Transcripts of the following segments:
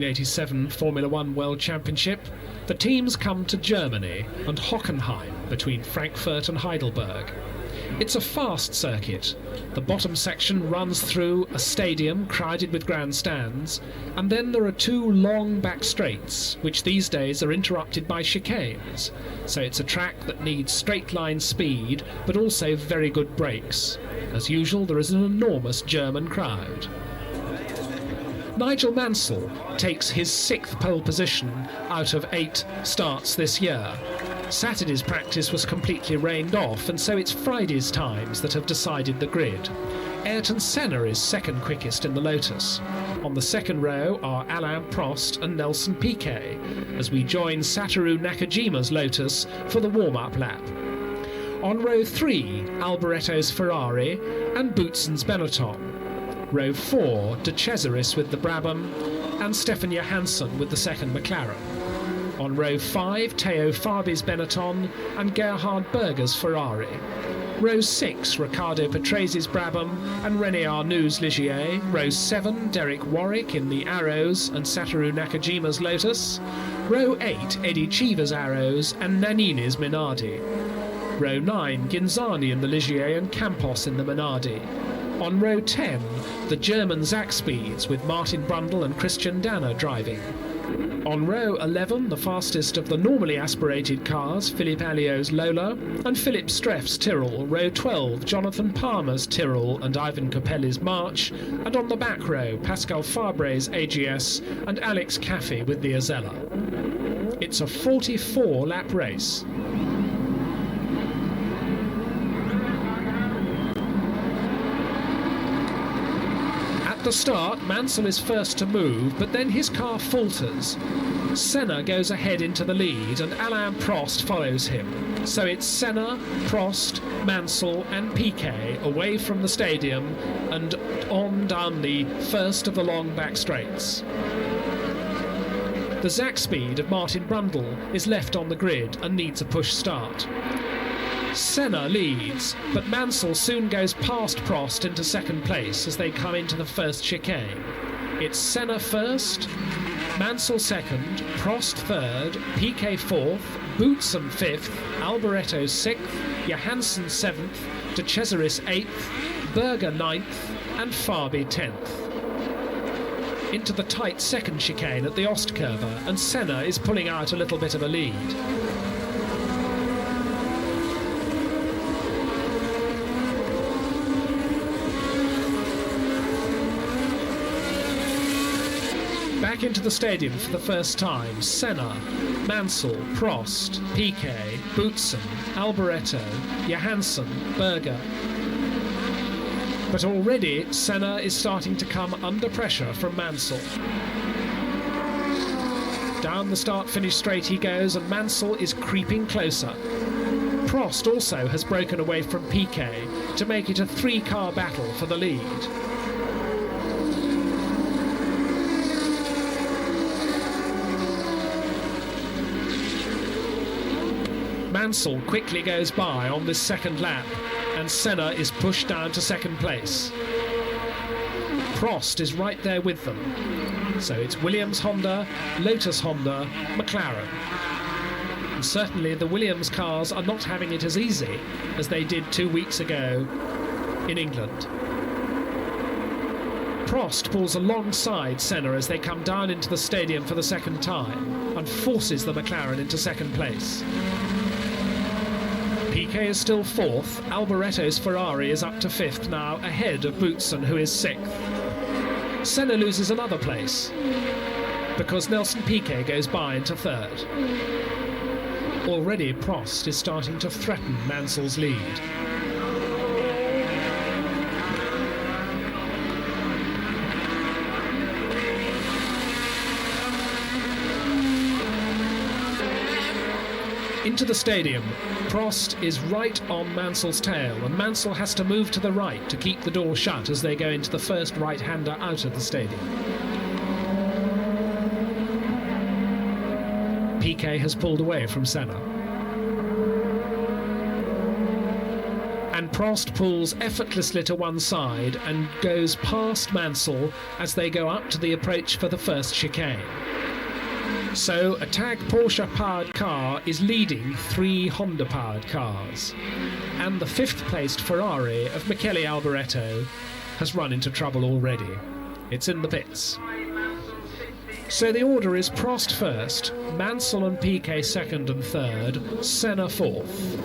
1987 Formula One World Championship, the teams come to Germany and Hockenheim between Frankfurt and Heidelberg. It's a fast circuit. The bottom section runs through a stadium crowded with grandstands, and then there are two long back straights, which these days are interrupted by chicanes. So it's a track that needs straight line speed, but also very good brakes. As usual, there is an enormous German crowd. Nigel Mansell takes his 6th pole position out of 8 starts this year. Saturday's practice was completely rained off, and so it's Friday's times that have decided the grid. Ayrton Senna is second quickest in the Lotus. On the second row are Alain Prost and Nelson Piquet, as we join Satoru Nakajima's Lotus for the warm-up lap. On row 3, Alboretto's Ferrari and Boutsen's Benetton. Row 4, De Cesaris with the Brabham and Stefan Johansson with the second McLaren. On row 5, Teo Fabi's Benetton and Gerhard Berger's Ferrari. Row 6, Riccardo Patresi's Brabham and René Arnoux' Ligier. Row 7, Derek Warwick in the Arrows and Satoru Nakajima's Lotus. Row 8, Eddie Cheever's Arrows and Nannini's Minardi. Row 9, Ghinzani in the Ligier and Campos in the Minardi. On row 10, the German Zakspeeds with Martin Brundle and Christian Danner driving. On row 11, the fastest of the normally aspirated cars, Philippe Alliot's Lola and Philip Streff's Tyrrell. Row 12, Jonathan Palmer's Tyrrell and Ivan Capelli's March. And on the back row, Pascal Fabre's AGS and Alex Caffey with the Azella. It's a 44-lap race. At the start, Mansell is first to move, but then his car falters. Senna goes ahead into the lead and Alain Prost follows him. So it's Senna, Prost, Mansell and Piquet away from the stadium and on down the first of the long back straights. The Zakspeed of Martin Brundle is left on the grid and needs a push start. Senna leads, but Mansell soon goes past Prost into second place as they come into the first chicane. It's Senna first, Mansell second, Prost third, Piquet fourth, Boutsen fifth, Alboretto sixth, Johansson seventh, De Cesaris eighth, Berger ninth, and Fabi 10th. Into the tight second chicane at the Ostkurve, and Senna is pulling out a little bit of a lead. Back into the stadium for the first time, Senna, Mansell, Prost, Piquet, Boutsen, Alboretto, Johansson, Berger. But already Senna is starting to come under pressure from Mansell. Down the start-finish straight he goes, and Mansell is creeping closer. Prost also has broken away from Piquet to make it a 3-car battle for the lead. Mansell quickly goes by on this second lap, and Senna is pushed down to second place. Prost is right there with them. So it's Williams Honda, Lotus Honda, McLaren. And certainly the Williams cars are not having it as easy as they did 2 weeks ago in England. Prost pulls alongside Senna as they come down into the stadium for the second time and forces the McLaren into second place. Piquet is still fourth. Alboretto's Ferrari is up to fifth now, ahead of Boutsen, who is sixth. Senna loses another place because Nelson Piquet goes by into third. Already Prost is starting to threaten Mansell's lead. Into the stadium, Prost is right on Mansell's tail, and Mansell has to move to the right to keep the door shut as they go into the first right-hander out of the stadium. Piquet has pulled away from Senna. And Prost pulls effortlessly to one side and goes past Mansell as they go up to the approach for the first chicane. So a TAG Porsche-powered car is leading 3 Honda-powered cars, and the 5th-placed Ferrari of Michele Alboreto has run into trouble already. It's in the pits. So the order is Prost first, Mansell and Piquet second and third, Senna fourth.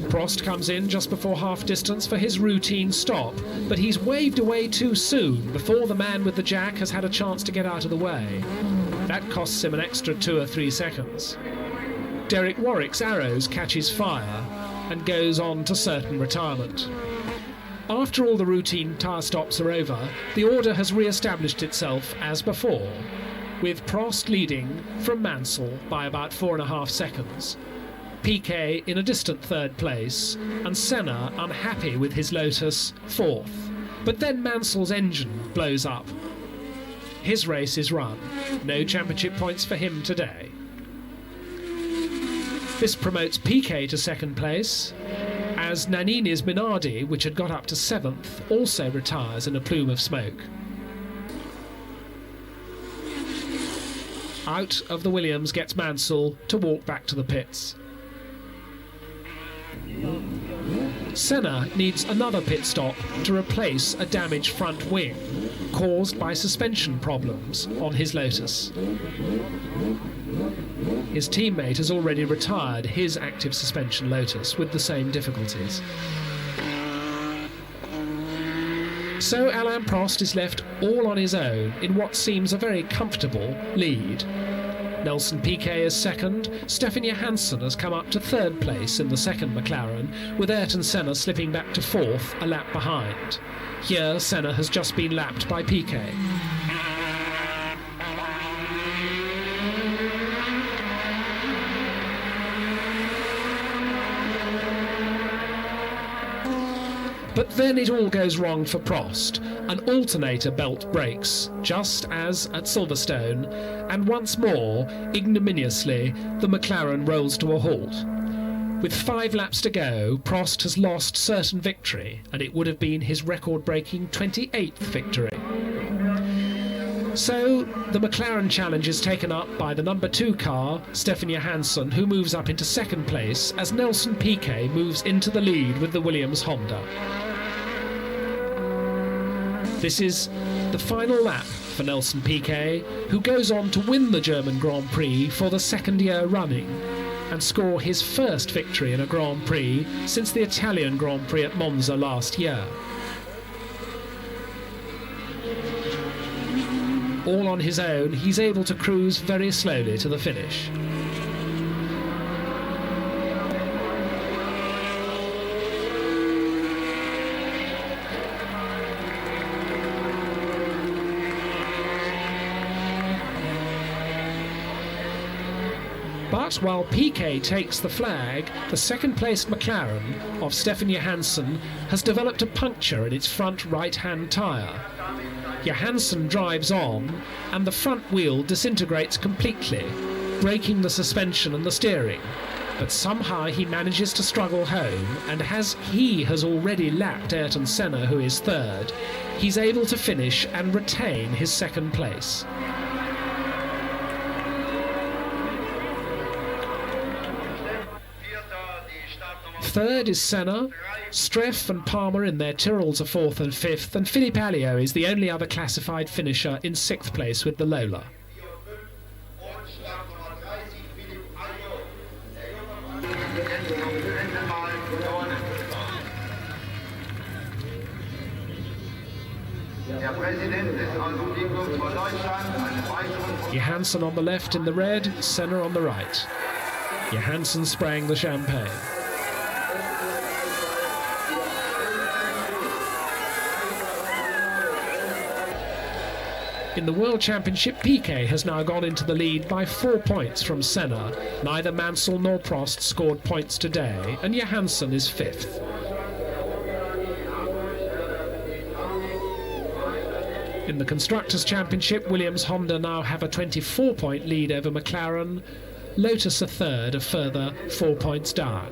Prost comes in just before half distance for his routine stop, but he's waved away too soon before the man with the jack has had a chance to get out of the way. That costs him an extra 2 or 3 seconds. Derek Warwick's Arrows catches fire and goes on to certain retirement. After all the routine tyre stops are over, the order has re-established itself as before, with Prost leading from Mansell by about 4.5 seconds, Piquet in a distant 3rd place, and Senna, unhappy with his Lotus, 4th. But then Mansell's engine blows up. His race is run. No championship points for him today. This promotes Piquet to 2nd place, as Nannini's Minardi, which had got up to 7th, also retires in a plume of smoke. Out of the Williams gets Mansell to walk back to the pits. Senna needs another pit stop to replace a damaged front wing caused by suspension problems on his Lotus. His teammate has already retired his active suspension Lotus with the same difficulties. So Alain Prost is left all on his own in what seems a very comfortable lead. Nelson Piquet is second, Stefan Johansson has come up to 3rd place in the 2nd McLaren, with Ayrton Senna slipping back to 4th, a lap behind. Here, Senna has just been lapped by Piquet. But then it all goes wrong for Prost. An alternator belt breaks, just as at Silverstone, and once more, ignominiously, the McLaren rolls to a halt. With 5 laps to go, Prost has lost certain victory, and it would have been his record-breaking 28th victory. So, the McLaren challenge is taken up by the number 2 car, Stefan Johansson, who moves up into 2nd place as Nelson Piquet moves into the lead with the Williams Honda. This is the final lap for Nelson Piquet, who goes on to win the German Grand Prix for the 2nd year running and score his first victory in a Grand Prix since the Italian Grand Prix at Monza last year. All on his own, he's able to cruise very slowly to the finish. But while Piquet takes the flag, the 2nd-placed McLaren of Stefan Johansson has developed a puncture in its front right-hand tyre. Johansson drives on, and the front wheel disintegrates completely, breaking the suspension and the steering. But somehow he manages to struggle home, and as he has already lapped Ayrton Senna, who is 3rd, he's able to finish and retain his 2nd place. Third is Senna, Streff and Palmer in their Tyrrells are 4th and 5th, and Philippe Alliot is the only other classified finisher in 6th place with the Lola. Johansson on the left in the red, Senna on the right. Johansson spraying the champagne. In the World Championship, Piquet has now gone into the lead by 4 points from Senna. Neither Mansell nor Prost scored points today, and Johansson is 5th. In the Constructors' Championship, Williams Honda now have a 24-point lead over McLaren. Lotus are 3rd, a further 4 points down.